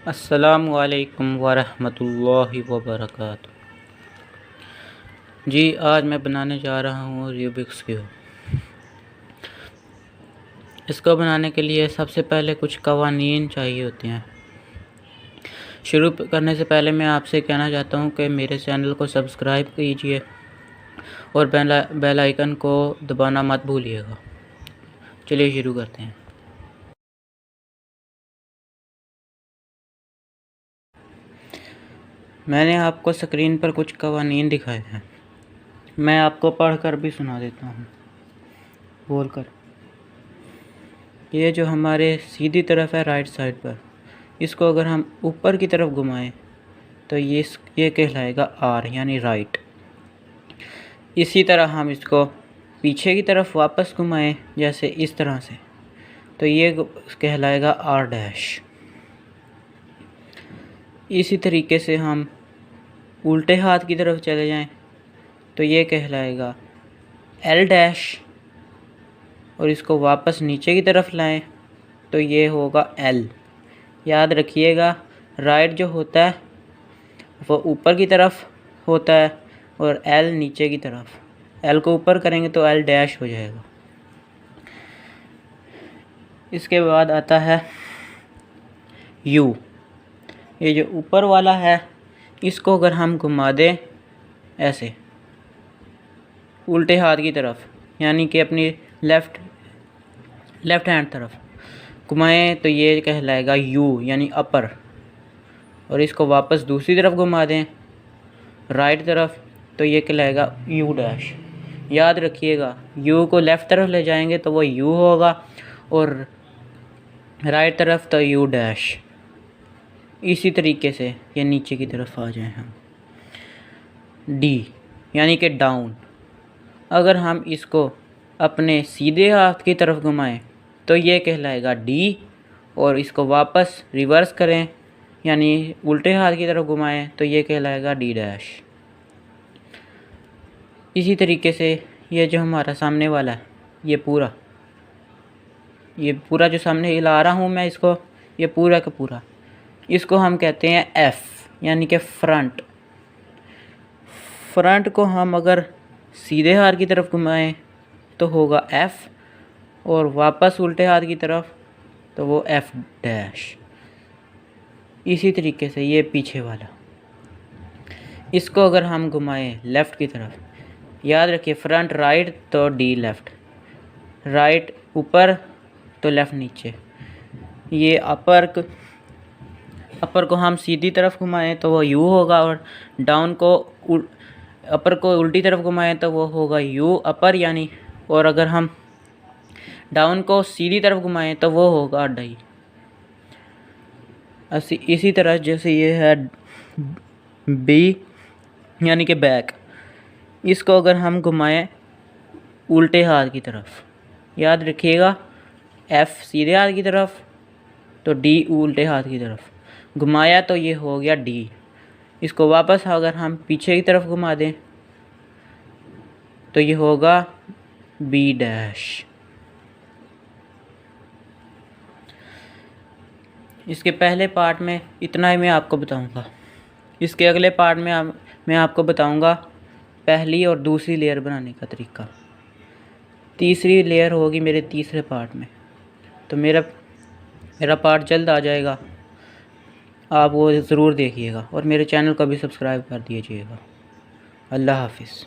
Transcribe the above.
अस्सलामु अलैकुम वरहमतुल्लाहि वबरकातुहू। जी, आज मैं बनाने जा रहा हूँ रूबिक्स क्यूब। इसको बनाने के लिए सबसे पहले कुछ कवानीन चाहिए होते हैं। शुरू करने से पहले मैं आपसे कहना चाहता हूँ कि मेरे चैनल को सब्सक्राइब कीजिए और बेल आइकन को दबाना मत भूलिएगा। चलिए शुरू करते हैं। मैंने आपको स्क्रीन पर कुछ कवानीन दिखाए हैं, मैं आपको पढ़कर भी सुना देता हूँ बोलकर। ये जो हमारे सीधी तरफ है राइट साइड पर, इसको अगर हम ऊपर की तरफ घुमाएं तो ये कहलाएगा आर यानी राइट। इसी तरह हम इसको पीछे की तरफ वापस घुमाएं जैसे इस तरह से, तो ये कहलाएगा आर डैश। इसी तरीके से हम उल्टे हाथ की तरफ चले जाएं तो ये कहलाएगा एल डैश, और इसको वापस नीचे की तरफ लाएं तो ये होगा एल। याद रखिएगा, राइट जो होता है वो ऊपर की तरफ होता है और एल नीचे की तरफ। एल को ऊपर करेंगे तो एल डैश हो जाएगा। इसके बाद आता है यू। ये जो ऊपर वाला है, इसको अगर हम घुमा दें ऐसे उल्टे हाथ की तरफ, यानी कि अपनी लेफ़्ट हैंड तरफ घुमाएं तो ये कहलाएगा यू यानी अपर। और इसको वापस दूसरी तरफ घुमा दें राइट तरफ तो ये कहलाएगा यू डैश। याद रखिएगा, यू को लेफ़्ट तरफ ले जाएंगे तो वो यू होगा और राइट तरफ तो यू डैश। इसी तरीके से ये नीचे की तरफ आ जाएं हम डी यानी कि डाउन। अगर हम इसको अपने सीधे हाथ की तरफ घुमाएं तो ये कहलाएगा डी, और इसको वापस रिवर्स करें यानी उल्टे हाथ की तरफ घुमाएं तो ये कहलाएगा डी डैश। इसी तरीके से ये जो हमारा सामने वाला है, ये पूरा जो सामने हिला रहा हूँ मैं इसको, ये पूरा का पूरा, इसको हम कहते हैं एफ़ यानी कि फ्रंट। फ्रंट को हम अगर सीधे हाथ की तरफ घुमाएं तो होगा एफ़, और वापस उल्टे हाथ की तरफ तो वो एफ़ डैश। इसी तरीके से ये पीछे वाला, इसको अगर हम घुमाएं लेफ़्ट की तरफ, याद रखिए फ्रंट राइट तो डी लेफ़्ट, राइट ऊपर तो लेफ़्ट नीचे। ये अपर को हम सीधी तरफ घुमाएं तो वो यू होगा, और डाउन को अपर को उल्टी तरफ घुमाएं तो वो होगा यू अपर यानी, और अगर हम डाउन को सीधी तरफ घुमाएं तो वो होगा डाई। इसी तरह जैसे ये है बी यानी कि बैक, इसको अगर हम घुमाएं उल्टे हाथ की तरफ, याद रखिएगा एफ़ सीधे हाथ की तरफ तो डी उल्टे हाथ की तरफ घुमाया तो ये हो गया डी। इसको वापस अगर हम पीछे की तरफ घुमा दें तो ये होगा बी डैश। इसके पहले पार्ट में इतना ही मैं आपको बताऊंगा। इसके अगले पार्ट में मैं आपको बताऊंगा पहली और दूसरी लेयर बनाने का तरीका। तीसरी लेयर होगी मेरे तीसरे पार्ट में, तो मेरा पार्ट जल्द आ जाएगा, आप वो ज़रूर देखिएगा और मेरे चैनल को भी सब्सक्राइब कर दीजिएगा। अल्लाह हाफिज़।